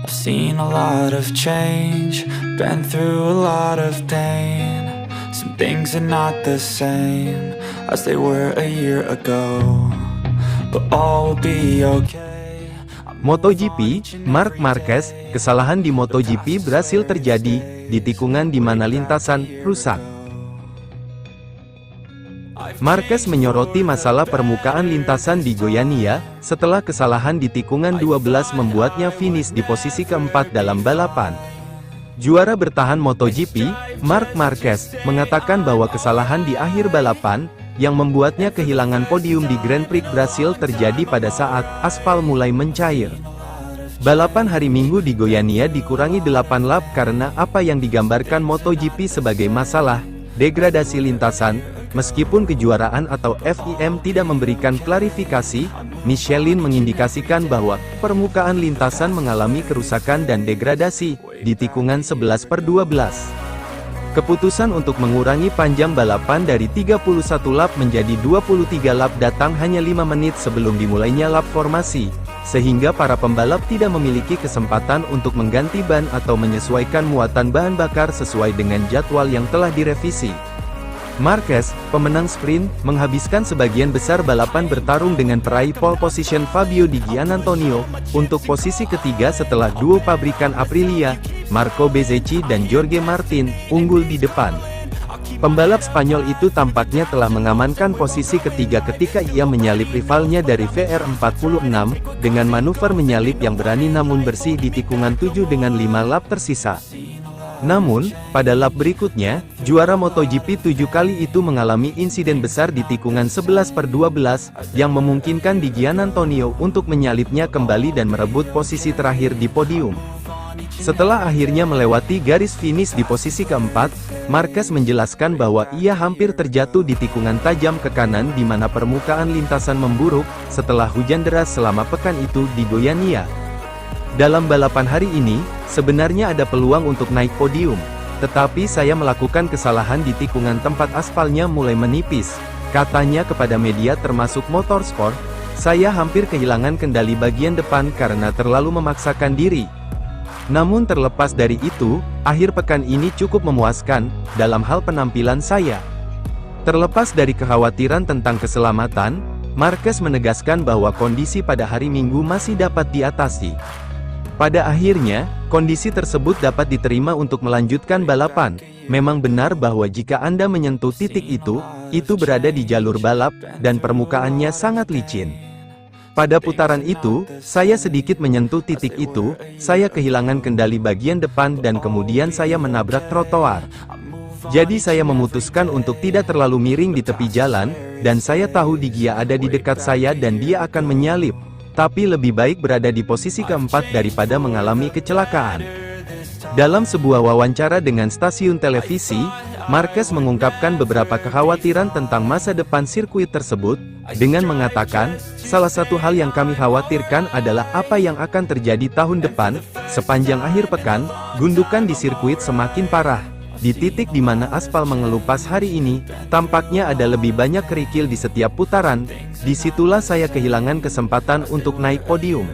I've seen a lot of change, been through a lot of pain. Some things are not the same as they were a year ago, but all will be okay. MotoGP, Marc Marquez, kesalahan di MotoGP Brasil terjadi di tikungan di mana lintasan rusak. Marquez menyoroti masalah permukaan lintasan di Goiânia, setelah kesalahan di tikungan 12 membuatnya finish di posisi keempat dalam balapan. Juara bertahan MotoGP, Marc Marquez, mengatakan bahwa kesalahan di akhir balapan, yang membuatnya kehilangan podium di Grand Prix Brasil terjadi pada saat aspal mulai mencair. Balapan hari Minggu di Goiânia dikurangi 8 lap karena apa yang digambarkan MotoGP sebagai masalah degradasi lintasan. Meskipun kejuaraan atau FIM tidak memberikan klarifikasi, Michelin mengindikasikan bahwa permukaan lintasan mengalami kerusakan dan degradasi di tikungan 11/12. Keputusan untuk mengurangi panjang balapan dari 31 lap menjadi 23 lap datang hanya 5 menit sebelum dimulainya lap formasi, sehingga para pembalap tidak memiliki kesempatan untuk mengganti ban atau menyesuaikan muatan bahan bakar sesuai dengan jadwal yang telah direvisi. Marquez, pemenang sprint, menghabiskan sebagian besar balapan bertarung dengan peraih pole position Fabio Di Giannantonio, untuk posisi ketiga setelah duo pabrikan Aprilia, Marco Bezzecchi dan Jorge Martin, unggul di depan. Pembalap Spanyol itu tampaknya telah mengamankan posisi ketiga ketika ia menyalip rivalnya dari VR46, dengan manuver menyalip yang berani namun bersih di tikungan 7 dengan 5 lap tersisa. Namun, pada lap berikutnya, juara MotoGP 7 kali itu mengalami insiden besar di tikungan 11/12, yang memungkinkan Di Giannantonio untuk menyalipnya kembali dan merebut posisi terakhir di podium. Setelah akhirnya melewati garis finish di posisi keempat, Marquez menjelaskan bahwa ia hampir terjatuh di tikungan tajam ke kanan di mana permukaan lintasan memburuk, setelah hujan deras selama pekan itu di Goiânia. Dalam balapan hari ini, sebenarnya ada peluang untuk naik podium, tetapi saya melakukan kesalahan di tikungan tempat aspalnya mulai menipis, katanya kepada media termasuk Motorsport. Saya hampir kehilangan kendali bagian depan karena terlalu memaksakan diri. Namun terlepas dari itu, akhir pekan ini cukup memuaskan, dalam hal penampilan saya. Terlepas dari kekhawatiran tentang keselamatan, Marquez menegaskan bahwa kondisi pada hari Minggu masih dapat diatasi. Pada akhirnya, kondisi tersebut dapat diterima untuk melanjutkan balapan. Memang benar bahwa jika Anda menyentuh titik itu berada di jalur balap, dan permukaannya sangat licin. Pada putaran itu, saya sedikit menyentuh titik itu, saya kehilangan kendali bagian depan dan kemudian saya menabrak trotoar. Jadi saya memutuskan untuk tidak terlalu miring di tepi jalan, dan saya tahu Di Gia ada di dekat saya dan dia akan menyalip. Tapi lebih baik berada di posisi keempat daripada mengalami kecelakaan. Dalam sebuah wawancara dengan stasiun televisi, Marquez mengungkapkan beberapa kekhawatiran tentang masa depan sirkuit tersebut, dengan mengatakan, salah satu hal yang kami khawatirkan adalah apa yang akan terjadi tahun depan. Sepanjang akhir pekan, gundukan di sirkuit semakin parah. Di titik di mana aspal mengelupas hari ini, tampaknya ada lebih banyak kerikil di setiap putaran. Disitulah saya kehilangan kesempatan untuk naik podium.